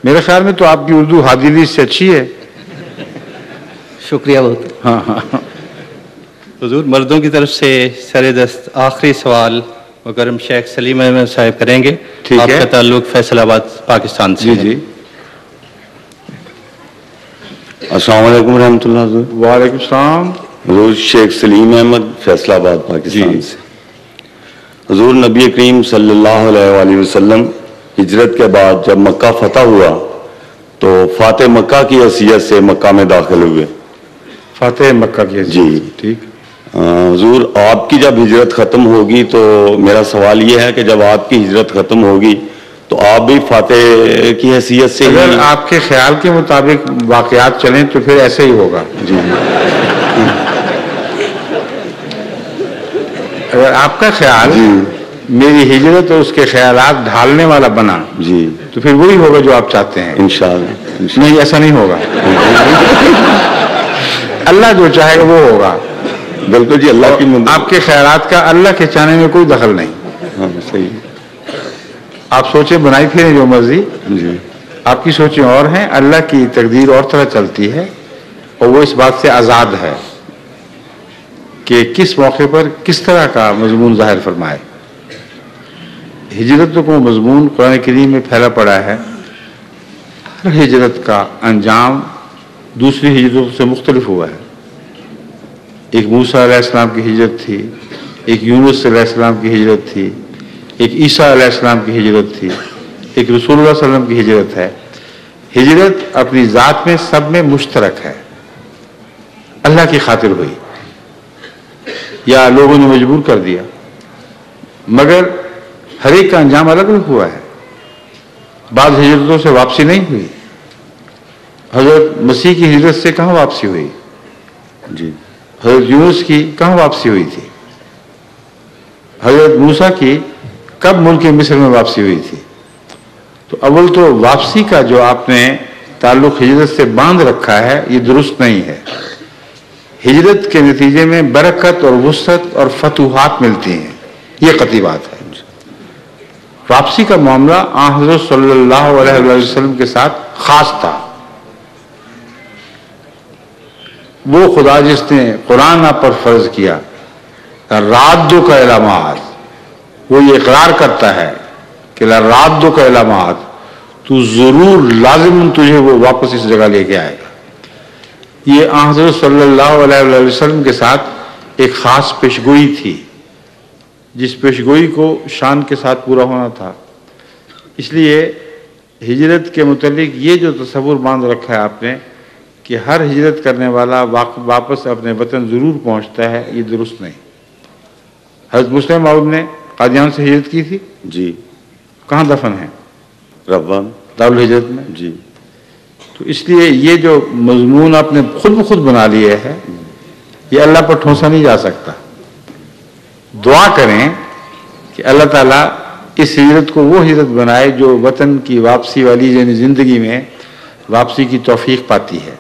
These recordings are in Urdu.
میرے خیال میں تو آپ کی اردو حادیلی سے اچھی ہے. شکریہ بہت. ہاں ہاں. حضور مردوں کی طرف سے سر دست آخری سوال مکرم شیخ سلیم احمد صاحب کریں گے. ٹھیک آپ ہے. کا تعلق فیصل آباد پاکستان سے. جی جی. السلام علیکم ورحمۃ اللہ. حضور وعلیکم السلام. حضور شیخ سلیم احمد فیصل آباد پاکستان سے. حضور نبی کریم صلی اللہ علیہ وآلہ وسلم ہجرت کے بعد جب مکہ فتح ہوا تو فاتح مکہ کی حیثیت سے مکہ میں داخل ہوئے. فاتح مکہ کی جی ٹھیک. حضور آپ کی جب ہجرت ختم ہوگی تو میرا سوال یہ ہے کہ جب آپ کی ہجرت ختم ہوگی تو آپ بھی فاتح کی حیثیت سے اگر آپ کے خیال کے مطابق واقعات چلیں تو پھر ایسے ہی ہوگا. جی اگر آپ کا خیال میری ہجرت اور اس کے خیالات ڈھالنے والا بنا جی تو پھر وہی ہوگا جو آپ چاہتے ہیں. انشاءاللہ. نہیں ایسا نہیں ہوگا. اللہ جو چاہے گا وہ ہوگا. بالکل جی. اللہ کی آپ کے خیالات کا اللہ کے چاہنے میں کوئی دخل نہیں. ہاں صحیح. آپ سوچیں بنائی پھریں جو مرضی. جی آپ کی سوچیں اور ہیں. اللہ کی تقدیر اور طرح چلتی ہے اور وہ اس بات سے آزاد ہے کہ کس موقع پر کس طرح کا مضمون ظاہر فرمائے. ہجرت کو مضمون قرآن کریم میں پھیلا پڑا ہے. ہر ہجرت کا انجام دوسری ہجرتوں سے مختلف ہوا ہے. ایک موسیٰ علیہ السلام کی ہجرت تھی, ایک یونس علیہ السلام کی ہجرت تھی, ایک عیسیٰ علیہ السلام کی ہجرت تھی, ایک رسول اللہ صلی اللہ علیہ وسلم کی ہجرت ہے. ہجرت اپنی ذات میں سب میں مشترک ہے. اللہ کی خاطر ہوئی یا لوگوں نے مجبور کر دیا, مگر ہر ایک کا انجام الگ الگ ہوا ہے. بعض ہجرتوں سے واپسی نہیں ہوئی. حضرت مسیح کی ہجرت سے کہاں واپسی ہوئی؟ جی. حضرت یونس کی کہاں واپسی ہوئی تھی؟ حضرت موسیٰ کی کب ملک مصر میں واپسی ہوئی تھی؟ تو اول تو واپسی کا جو آپ نے تعلق ہجرت سے باندھ رکھا ہے یہ درست نہیں ہے. ہجرت کے نتیجے میں برکت اور وسعت اور فتوحات ملتی ہیں, یہ قطعی بات ہے. واپسی کا معاملہ آن حضرت صلی اللہ علیہ وسلم کے ساتھ خاص تھا. وہ خدا جس نے قرآن آپ پر فرض کیا رادو کا علامات, وہ یہ اقرار کرتا ہے کہ رادو کا علامات, تو ضرور لازم تجھے وہ واپس اس جگہ لے کے آئے گا. یہ آن حضرت صلی اللہ علیہ وسلم کے ساتھ ایک خاص پیشگوئی تھی جس پیشگوئی کو شان کے ساتھ پورا ہونا تھا. اس لیے ہجرت کے متعلق یہ جو تصور باندھ رکھا ہے آپ نے کہ ہر ہجرت کرنے والا واپس اپنے وطن ضرور پہنچتا ہے, یہ درست نہیں. حضرت مسلم موعود نے قادیان سے ہجرت کی تھی. جی. کہاں دفن ہیں؟ ربان دارالہجرت میں. جی. تو اس لیے یہ جو مضمون آپ نے خود بخود بنا لیے ہے یہ اللہ پر ٹھونسا نہیں جا سکتا. دعا کریں کہ اللہ تعالیٰ اس ہجرت کو وہ ہجرت بنائے جو وطن کی واپسی والی یعنی زندگی میں واپسی کی توفیق پاتی ہے.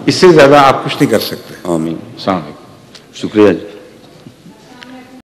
اس سے زیادہ آپ کچھ نہیں کر سکتے. آمین. السلام علیکم. شکریہ جی.